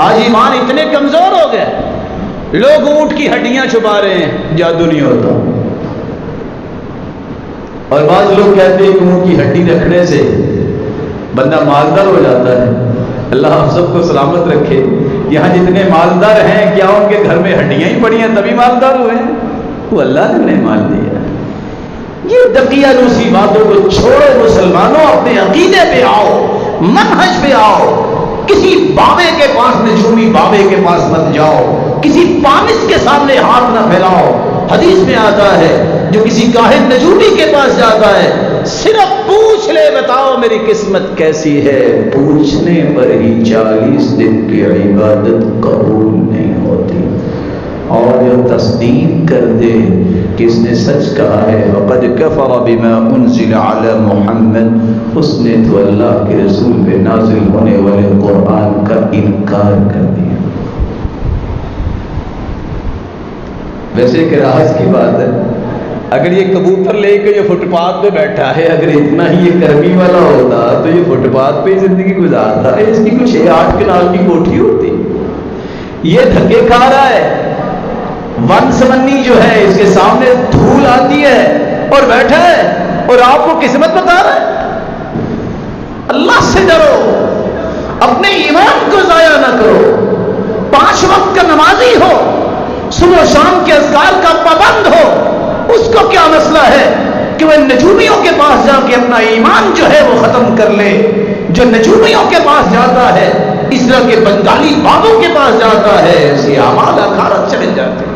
آج ایمان اتنے کمزور ہو گئے، لوگ اونٹ کی ہڈیاں چھپا رہے ہیں، جادو نہیں ہوتا۔ اور بعض لوگ کہتے ہیں کہ اونٹ کی ہڈی رکھنے سے بندہ مالدار ہو جاتا ہے۔ اللہ ہم سب کو سلامت رکھے۔ یہاں جتنے مالدار ہیں، کیا ان کے گھر میں ہڈیاں ہی پڑی ہیں تبھی مالدار ہوئے ہیں؟ وہ اللہ نے انہیں مال دیا۔ یہ دقیانوسی باتوں کو چھوڑو مسلمانوں، اپنے عقیدے پہ آؤ، منہج پہ آؤ۔ کسی بابے کے پاس، نجومی بابے کے پاس مت جاؤ، کسی پامس کے سامنے ہاتھ نہ پھیلاؤ۔ حدیث میں آتا ہے جو کسی کاہن نجومی کے پاس جاتا ہے، صرف پوچھ لے بتاؤ میری قسمت کیسی ہے، پوچھنے پر ہی 40 دن کی عبادت قبول نہیں ہوتی۔ اور جو تصدیق کر دے کہ اس نے سچ کہا ہے، وَقَدْ كَفَرَ بِمَا أُنزِلَ عَلَى مُحَمَّدٍ، اس نے تو اللہ کے رسول پہ نازل ہونے والے قرآن کا انکار کر دیا۔ ویسے ایک راز کی بات ہے، اگر یہ کبوتر لے کے یہ فٹ پاتھ پہ بیٹھا ہے، اگر اتنا ہی یہ کرمی والا ہوتا تو یہ فٹ پاتھ پہ زندگی گزارتا ہے، اس کی کچھ 8 کنال کی کوٹھی ہوتی۔ یہ دھکے کھا رہا ہے، ون سمنی جو ہے اس کے سامنے دھول آتی ہے اور بیٹھا ہے، اور آپ کو قسمت بتا رہا ہے۔ اللہ سے ڈرو، اپنے ایمان کو ضائع نہ کرو۔ 5 وقت کا نمازی ہو، صبح و شام کے اذکار کا پابند ہو، اس کو کیا مسئلہ ہے کہ وہ نجومیوں کے پاس جا کے اپنا ایمان جو ہے وہ ختم کر لے؟ جو نجومیوں کے پاس جاتا ہے، اس طرح کے بنگالی بابوں کے پاس جاتا ہے، اس کے اعمال اخارت چلے جاتے ہیں۔